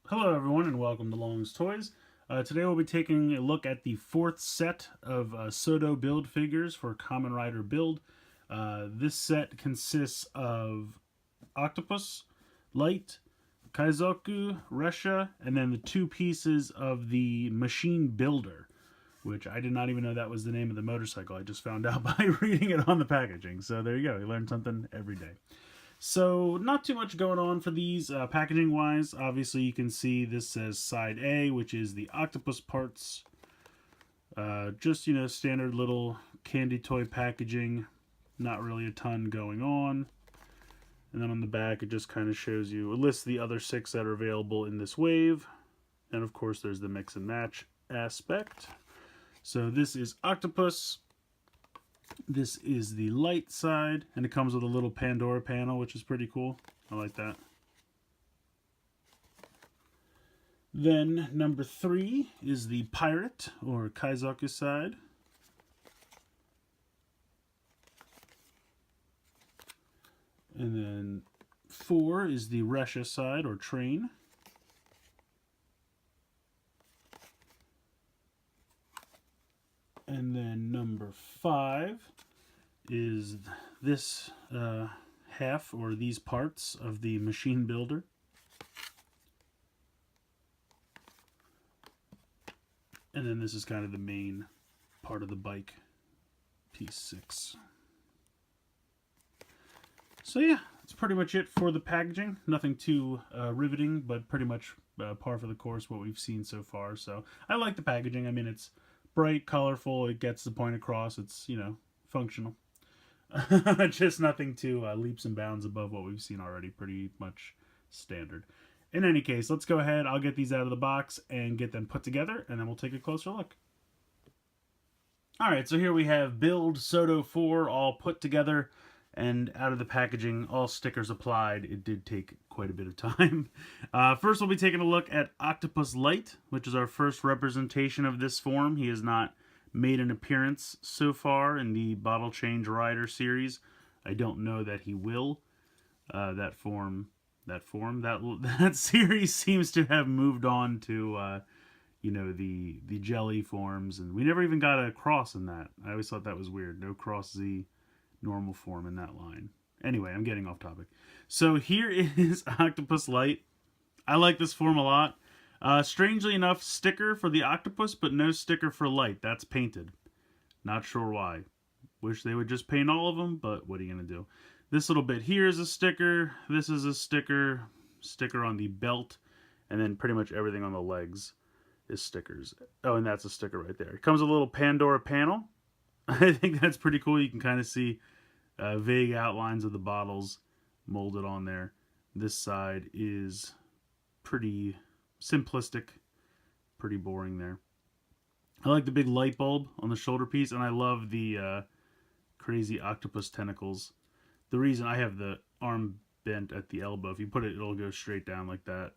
Hello everyone and welcome to Long's Toys. Today we'll be taking a look at the fourth set of Sodo build figures for Kamen Rider build. This set consists of Octopus, Light, Kaizokadesha, and then the two pieces of the Machine Builder, which I did not even know that was the name of the motorcycle. I just found out by reading it on the packaging. So there you go, you learn something every day. So not too much going on for these packaging wise. Obviously you can see this says side A, which is the octopus parts. Just, standard little candy toy packaging. Not really a ton going on. And then on the back it just kind of shows you, it lists the other 6 that are available in this wave. And of course there's the mix and match aspect. So this is Octopus. This is the light side, and it comes with a little Pandora panel, which is pretty cool. I like that. Then number 3 is the pirate, or Kaizoku side. And then 4 is the Resha side, or train. And then number 5 is this half, or these parts of the machine builder. And then this is kind of the main part of the bike, piece 6. So yeah, that's pretty much it for the packaging. Nothing too riveting, but pretty much par for the course what we've seen so far. So I like the packaging. I mean, it's bright, colorful, it gets the point across, it's, functional. Just nothing too leaps and bounds above what we've seen already, pretty much standard. In any case, let's go ahead, I'll get these out of the box and get them put together, and then we'll take a closer look. Alright, so here we have Build Sodo 4 all put together and out of the packaging, all stickers applied. It did take quite a bit of time. First, we'll be taking a look at Octopus Light, which is our first representation of this form. He has not made an appearance so far in the Bottle Change Rider series. I don't know that he will. That series seems to have moved on to, the jelly forms, and we never even got a cross in that. I always thought that was weird. No cross Z normal form in that line. Anyway, I'm getting off topic. So here is Octopus Light. I like this form a lot. Strangely enough, sticker for the octopus, but no sticker for Light. That's painted. Not sure why. Wish they would just paint all of them, but what are you going to do? This little bit here is a sticker. This is a sticker. Sticker on the belt. And then pretty much everything on the legs is stickers. Oh, and that's a sticker right there. It comes with a little Pandora panel. I think that's pretty cool. You can kind of see vague outlines of the bottles molded on there. This side is pretty simplistic, pretty boring there. I like the big light bulb on the shoulder piece, and I love the crazy octopus tentacles. The reason I have the arm bent at the elbow, if you put it, it'll go straight down like that.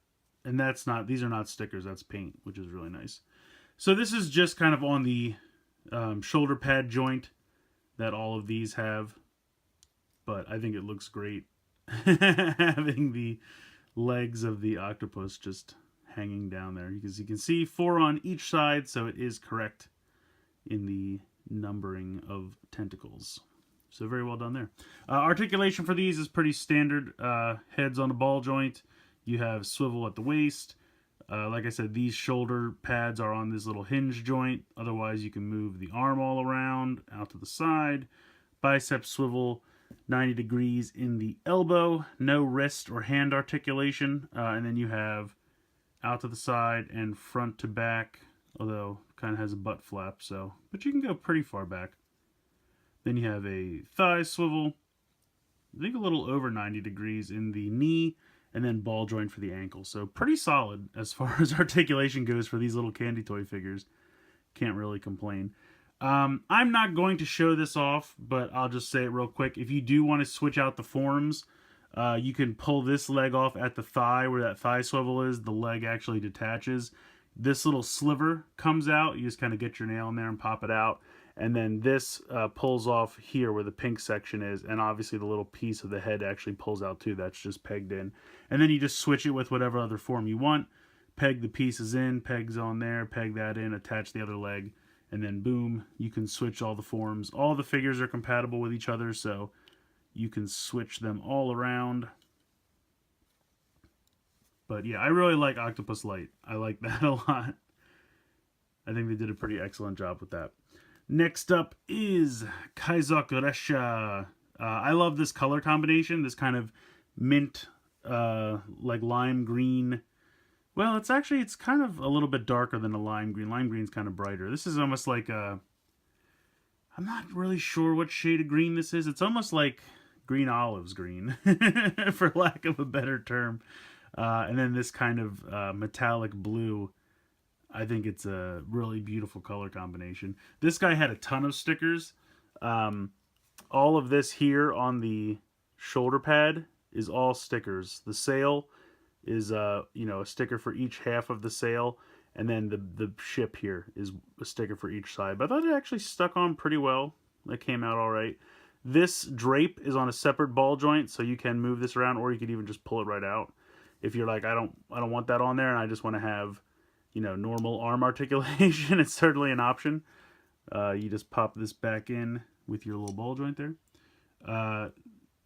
And these are not stickers, that's paint, which is really nice. So this is just kind of on the shoulder pad joint that all of these have, but I think it looks great having the legs of the octopus just hanging down there, because you can see 4 on each side, so it is correct in the numbering of tentacles. So very well done there. Articulation for these is pretty standard. Heads on a ball joint. You have swivel at the waist. Like I said, these shoulder pads are on this little hinge joint. Otherwise, you can move the arm all around, out to the side. Bicep swivel 90 degrees in the elbow. No wrist or hand articulation. And then you have out to the side and front to back. Although, kind of has a butt flap, so. But you can go pretty far back. Then you have a thigh swivel. I think a little over 90 degrees in the knee. And then ball joint for the ankle. So pretty solid as far as articulation goes for these little candy toy figures. Can't really complain. I'm not going to show this off, but I'll just say it real quick. If you do want to switch out the forms, you can pull this leg off at the thigh where that thigh swivel is. The leg actually detaches. This little sliver comes out. You just kind of get your nail in there and pop it out. And then this pulls off here where the pink section is, and obviously the little piece of the head actually pulls out too. That's just pegged in. And then you just switch it with whatever other form you want. peg the pieces in, pegs on there, peg that in, attach the other leg, and then boom, you can switch all the forms. All the figures are compatible with each other, so you can switch them all around. But yeah, I really like Octopus Light. I like that a lot. I think they did a pretty excellent job with that. Next up is Kaizokadesha. I love this color combination, this kind of mint, like lime green. Well, it's kind of a little bit darker than a lime green. Lime green's kind of brighter. This is almost like a... I'm not really sure what shade of green this is. It's almost like green olives green, for lack of a better term. And then this kind of metallic blue. I think it's a really beautiful color combination. This guy had a ton of stickers. All of this here on the shoulder pad is all stickers. The sail is a sticker for each half of the sail, and then the ship here is a sticker for each side. But I thought it actually stuck on pretty well. That came out all right. This drape is on a separate ball joint, so you can move this around, or you could even just pull it right out. If you're like, I don't want that on there, and I just want to have, normal arm articulation, it's certainly an option. You just pop this back in with your little ball joint there.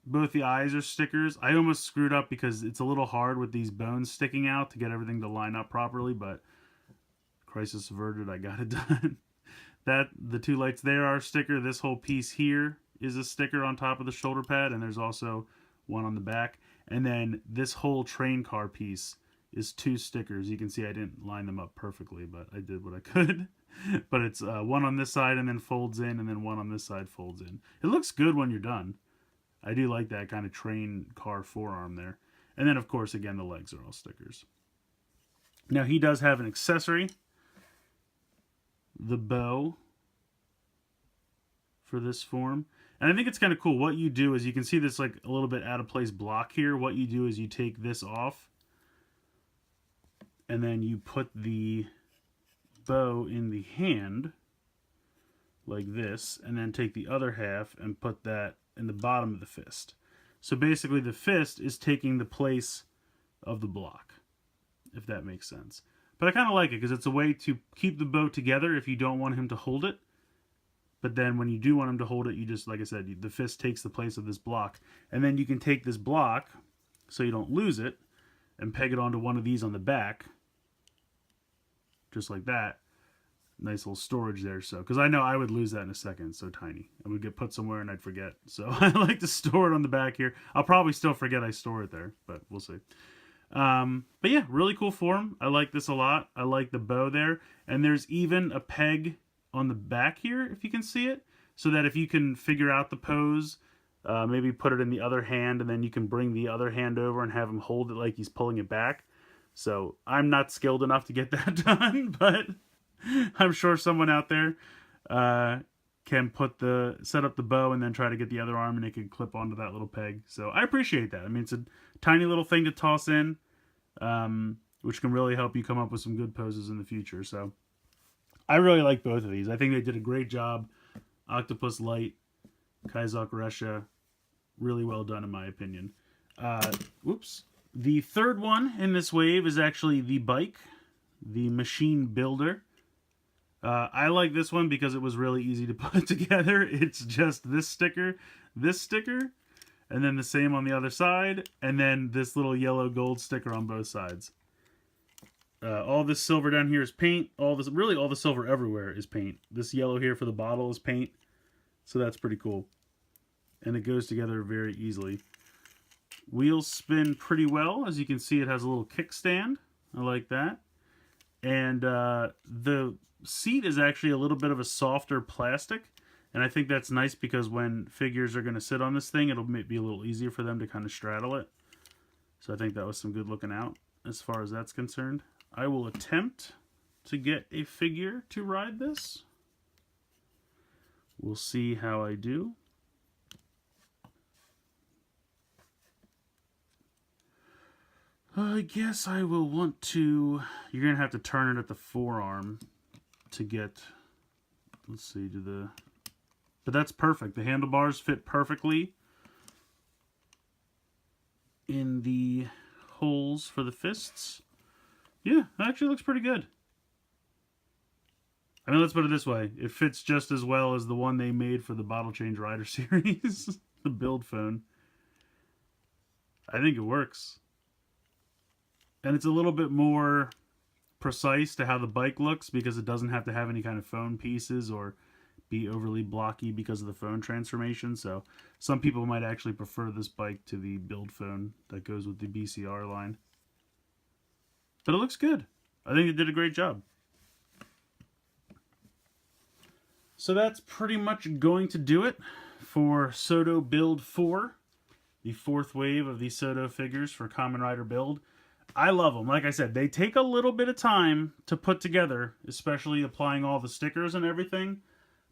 Both the eyes are stickers. I almost screwed up because it's a little hard with these bones sticking out to get everything to line up properly, but crisis averted, I got it done. The two lights there are a sticker. This whole piece here is a sticker on top of the shoulder pad, and there's also one on the back. And then this whole train car piece is 2 stickers. You can see I didn't line them up perfectly, but I did what I could. But it's one on this side and then folds in, and then one on this side folds in. It looks good when you're done. I do like that kind of train car forearm there. And then, of course, again, the legs are all stickers. Now, he does have an accessory. The bow for this form. And I think it's kind of cool. What you do is, you can see this like a little bit out of place block here. What you do is you take this off, and then you put the bow in the hand like this, and then take the other half and put that in the bottom of the fist. So basically the fist is taking the place of the block, if that makes sense. But I kind of like it because it's a way to keep the bow together if you don't want him to hold it. But then when you do want him to hold it, you just, like I said, the fist takes the place of this block. And then you can take this block, so you don't lose it, and peg it onto one of these on the back. Just like that. Nice little storage there. So, because I know I would lose that in a second. It's so tiny. It would get put somewhere and I'd forget. So I like to store it on the back here. I'll probably still forget I store it there, but we'll see. But yeah, really cool form. I like this a lot. I like the bow there. And there's even a peg on the back here, if you can see it, so that if you can figure out the pose, maybe put it in the other hand, and then you can bring the other hand over and have him hold it like he's pulling it back. So I'm not skilled enough to get that done, but I'm sure someone out there can set up the bow and then try to get the other arm, and it can clip onto that little peg. So I appreciate that. I mean, it's a tiny little thing to toss in, which can really help you come up with some good poses in the future. So I really like both of these. I think they did a great job. Octopus Light, Kaizokadesha, really well done in my opinion. Whoops. The third one in this wave is actually the bike, the Machine Builder. I like this one because it was really easy to put together. It's just this sticker, and then the same on the other side, and then this little yellow gold sticker on both sides. All this silver down here is paint. Really all the silver everywhere is paint. This yellow here for the bottle is paint. So that's pretty cool. And it goes together very easily. Wheels spin pretty well. As you can see, it has a little kickstand. I like that. And the seat is actually a little bit of a softer plastic. And I think that's nice because when figures are going to sit on this thing, it'll be a little easier for them to kind of straddle it. So I think that was some good looking out as far as that's concerned. I will attempt to get a figure to ride this. We'll see how I do. I guess I will want to... You're going to have to turn it at the forearm to get... Let's see, But that's perfect. The handlebars fit perfectly in the holes for the fists. Yeah, it actually looks pretty good. I mean, let's put it this way. It fits just as well as the one they made for the Bottle Change Rider series, the build phone. I think it works. And it's a little bit more precise to how the bike looks because it doesn't have to have any kind of phone pieces or be overly blocky because of the phone transformation. So some people might actually prefer this bike to the build phone that goes with the BCR line. But it looks good. I think it did a great job. So that's pretty much going to do it for Sodo Build 4, the fourth wave of the Sodo figures for Kamen Rider Build. I love them. Like I said, they take a little bit of time to put together, especially applying all the stickers and everything.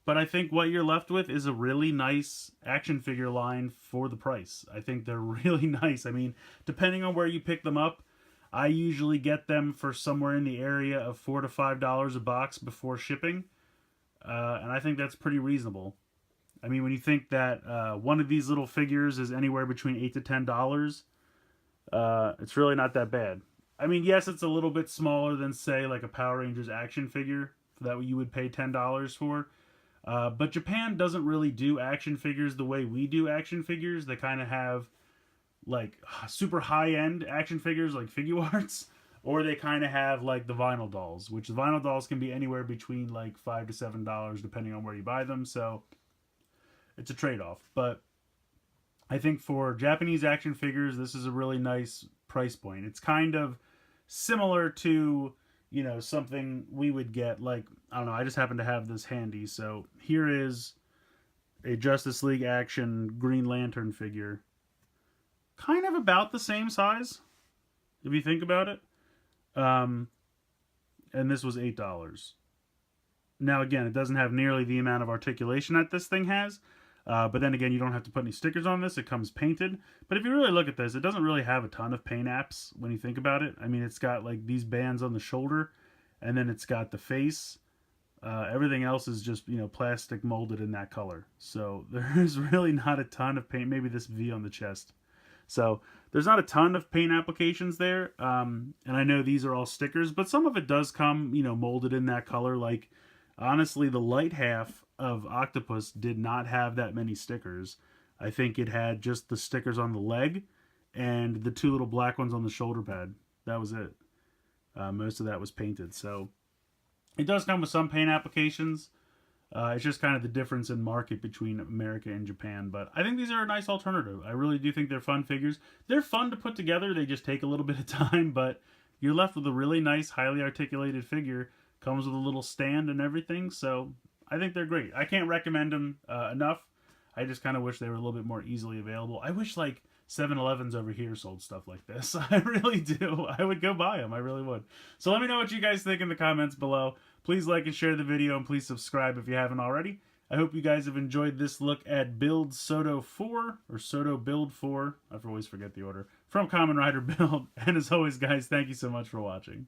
But I think what you're left with is a really nice action figure line for the price. I think they're really nice. I mean, depending on where you pick them up, I usually get them for somewhere in the area of $4 to $5 a box before shipping. And I think that's pretty reasonable. I mean, when you think that one of these little figures is anywhere between $8 to $10, it's really not that bad. I mean, yes, it's a little bit smaller than, say, like a Power Rangers action figure that you would pay $10 for. But Japan doesn't really do action figures the way we do action figures. They kind of have like super high-end action figures like Figuarts, or they kind of have like the vinyl dolls, which the vinyl dolls can be anywhere between like $5 to $7 depending on where you buy them. So it's a trade-off. But I think for Japanese action figures, this is a really nice price point. It's kind of similar to, you know, something we would get, like, I don't know, I just happen to have this handy. So here is a Justice League Action Green Lantern figure. Kind of about the same size, if you think about it. And this was $8. Now, again, it doesn't have nearly the amount of articulation that this thing has. But then again, you don't have to put any stickers on this. It comes painted. But if you really look at this, it doesn't really have a ton of paint apps when you think about it. I mean, it's got like these bands on the shoulder, and then it's got the face. Everything else is just, you know, plastic molded in that color. So there's really not a ton of paint. Maybe this V on the chest. So there's not a ton of paint applications there. And I know these are all stickers, but some of it does come, you know, molded in that color. Like, honestly, the light half of Octopus did not have that many stickers. I think it had just the stickers on the leg and the two little black ones on the shoulder pad. That was it. Most of that was painted. So it does come with some paint applications. It's just kind of the difference in market between America and Japan. But I think these are a nice alternative. I really do think they're fun figures. They're fun to put together. They just take a little bit of time, but you're left with a really nice, highly articulated figure. Comes with a little stand and everything, so I think they're great. I can't recommend them enough. I just kind of wish they were a little bit more easily available. I wish, like, 7-Elevens over here sold stuff like this. I really do. I would go buy them. I really would. So let me know what you guys think in the comments below. Please like and share the video, and please subscribe if you haven't already. I hope you guys have enjoyed this look at Build Sodo 4, or Sodo Build 4. I always forget the order. From Kamen Rider Build. And as always, guys, thank you so much for watching.